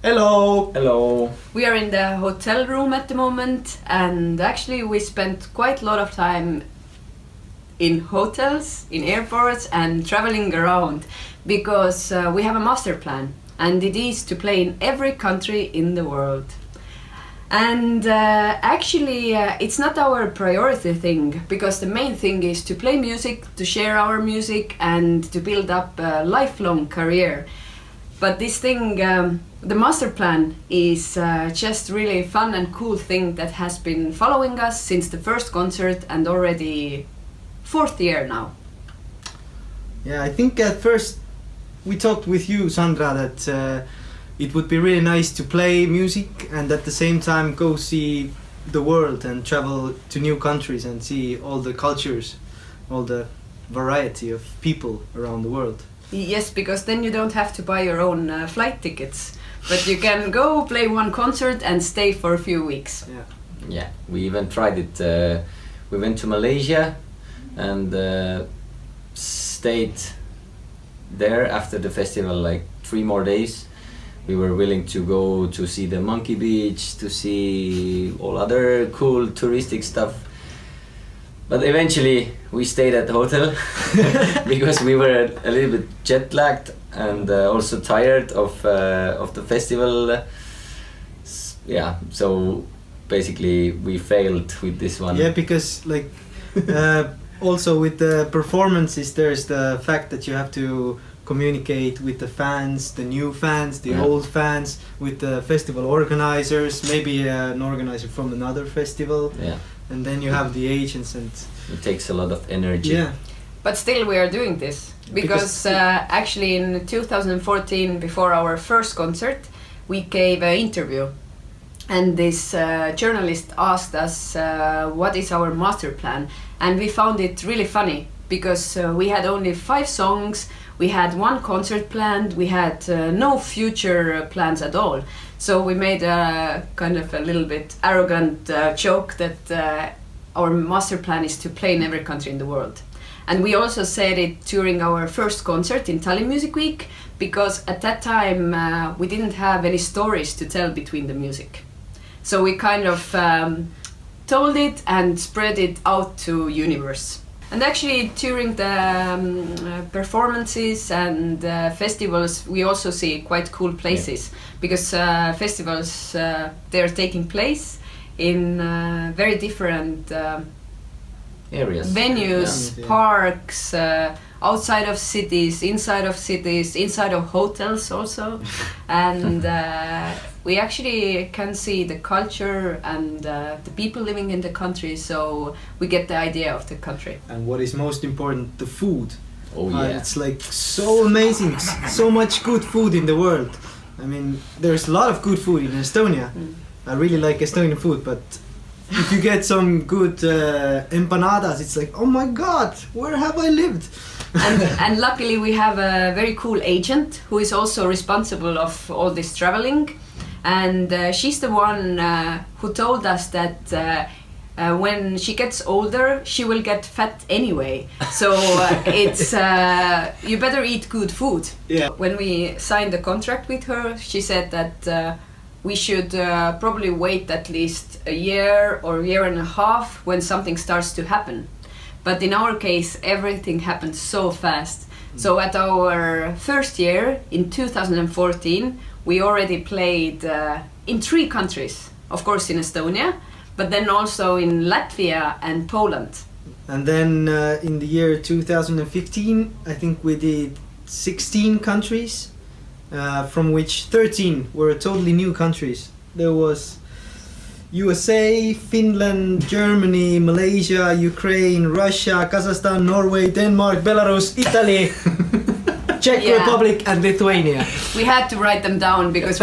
Hello! Hello! We are in the hotel room at the moment, and actually we spent quite a lot of time in hotels, in airports and traveling around because we have a master plan, and it is to play in every country in the world. And actually it's not our priority thing, because the main thing is to play music, to share our music and to build up a lifelong career. But this thing, the master plan is just really fun and cool thing that has been following us since the first concert and already 4th year now. Yeah, I think at first we talked with you, Sandra, that it would be really nice to play music and at the same time go see the world and travel to new countries and see all the cultures, all the variety of people around the world. Yes, because then you don't have to buy your own flight tickets, but you can go play one concert and stay for a few weeks. Yeah, we even tried it. We went to Malaysia and stayed there after the festival like 3 more days. We were willing to go to see the Monkey Beach, to see all other cool touristic stuff. But eventually we stayed at the hotel because we were a little bit jet lagged and also tired of the festival. Yeah, so basically we failed with this one. Yeah, because like also with the performances there's the fact that you have to communicate with the fans, the new fans, the old fans, with the festival organizers, maybe an organizer from another festival. Yeah. And then you have the agents, and it takes a lot of energy. Yeah. But still we are doing this because actually in 2014, before our first concert, we gave an interview, and this journalist asked us what is our master plan, and we found it really funny because we had only 5 songs, we had 1 concert planned, we had no future plans at all. So we made a kind of a little bit arrogant joke that our master plan is to play in every country in the world. And we also said it during our first concert in Tallinn Music Week, because at that time we didn't have any stories to tell between the music. So we kind of told it and spread it out to universe. And actually during the performances and festivals we also see quite cool places, because festivals they're taking place in very different areas, venues, parks, outside of cities, inside of hotels also. And we actually can see the culture and the people living in the country, so we get the idea of the country. And what is most important, the food. Oh yeah. It's like so amazing, so much good food in the world. I mean, there's a lot of good food in Estonia. I really like Estonian food, but if you get some good empanadas, it's like, oh my god, where have I lived? And luckily we have a very cool agent who is also responsible of all this traveling, and she's the one who told us that when she gets older she will get fat anyway, so it's you better eat good food. Yeah. When we signed the contract with her, she said that we should probably wait at least a year or a year and a half when something starts to happen. But in our case, everything happened so fast. So at our first year, in 2014, we already played in 3 countries. Of course in Estonia, but then also in Latvia and Poland. And then in the year 2015, I think we did 16 countries, from which 13 were totally new countries. There was USA, Finland, Germany, Malaysia, Ukraine, Russia, Kazakhstan, Norway, Denmark, Belarus, Italy, Czech Republic and Lithuania. We had to write them down because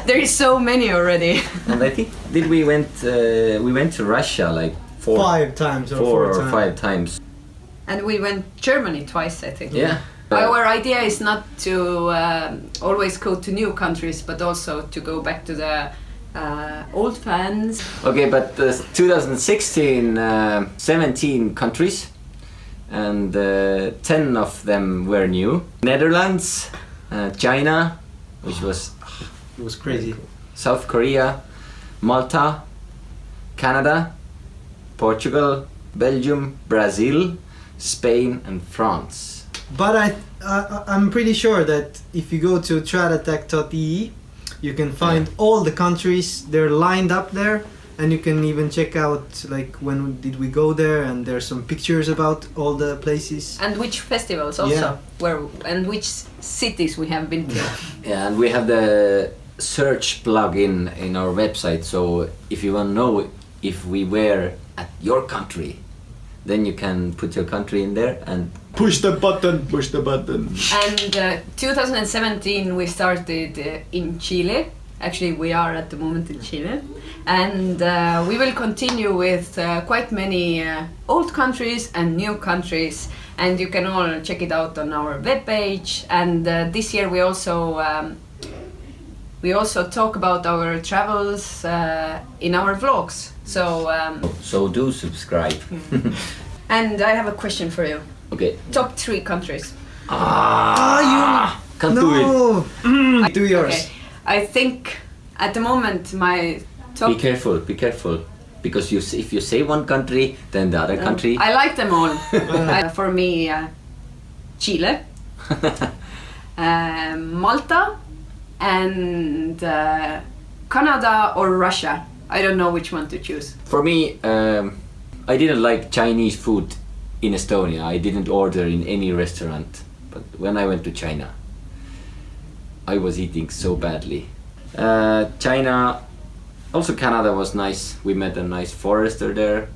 there is so many already. And I think we went to Russia like 5 times or 4 4 or 5 times. And we went Germany twice, I think. Yeah. Our idea is not to always go to new countries, but also to go back to the old fans. Okay, but 2016, 17 countries, and 10 of them were new. Netherlands, China, which was It was crazy. Cool. South Korea, Malta, Canada, Portugal, Belgium, Brazil, Spain, and France. But I'm pretty sure that if you go to Trad.Attack.ee, you can find all the countries. They're lined up there, and you can even check out like when did we go there, and there's some pictures about all the places. And which festivals also, and which cities we have been to. Yeah, and we have the search plugin in our website, so if you want to know if we were at your country, then you can put your country in there and push the button. And 2017 we started in Chile. Actually, we are at the moment in Chile, and we will continue with quite many old countries and new countries, and you can all check it out on our webpage. And this year we also talk about our travels in our vlogs. So do subscribe. And I have a question for you. Okay. Top 3 countries. Can't do it. Do yours. Okay. I think at the moment my top... Be careful. Because if you say one country, then the other country... I like them all. For me, Chile, Malta, and Canada or Russia. I don't know which one to choose. For me, I didn't like Chinese food in Estonia. I didn't order in any restaurant. But when I went to China, I was eating so badly. China, also Canada was nice. We met a nice forester there.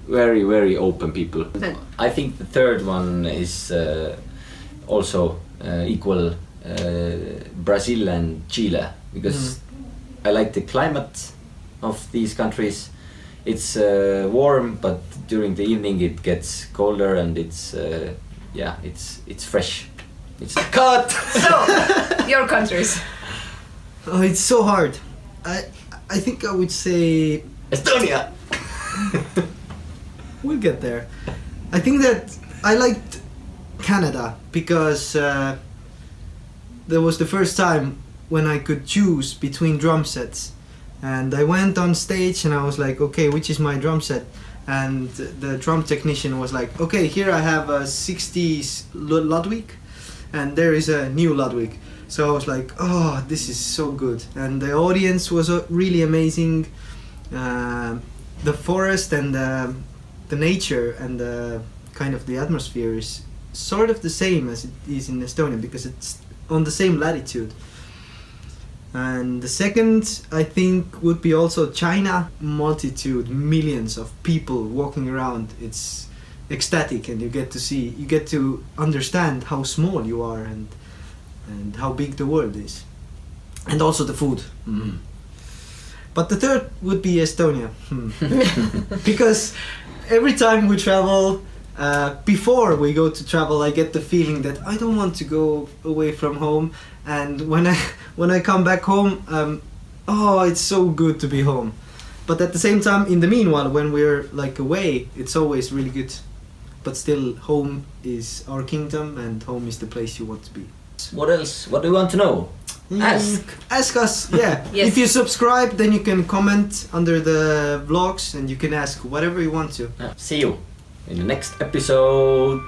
Very, very open people. I think the third one is also equal Brazil and Chile, because I like the climate of these countries. It's warm, but during the evening it gets colder, and it's fresh. It's cut. So, your countries. Oh, it's so hard. I think I would say Estonia. we'll get there. I think that I liked Canada because there was the first time when I could choose between drum sets, and I went on stage and I was like, okay, which is my drum set? And the drum technician was like, okay, here I have a 60s Ludwig, and there is a new Ludwig. So I was like, oh, this is so good. And the audience was really amazing. The forest and the nature and the kind of the atmosphere is sort of the same as it is in Estonia, because it's on the same latitude. And the second, I think, would be also China. Multitude, millions of people walking around. It's ecstatic, and you get to understand how small you are and how big the world is. And also the food. But the third would be Estonia. Because every time we travel, before we go to travel, I get the feeling that I don't want to go away from home. And when I come back home, oh, it's so good to be home. But at the same time, in the meanwhile, when we're like away, it's always really good. But still, home is our kingdom, and home is the place you want to be. What else? What do you want to know? Ask us, yeah. Yes. If you subscribe, then you can comment under the vlogs, and you can ask whatever you want to. See you in the next episode.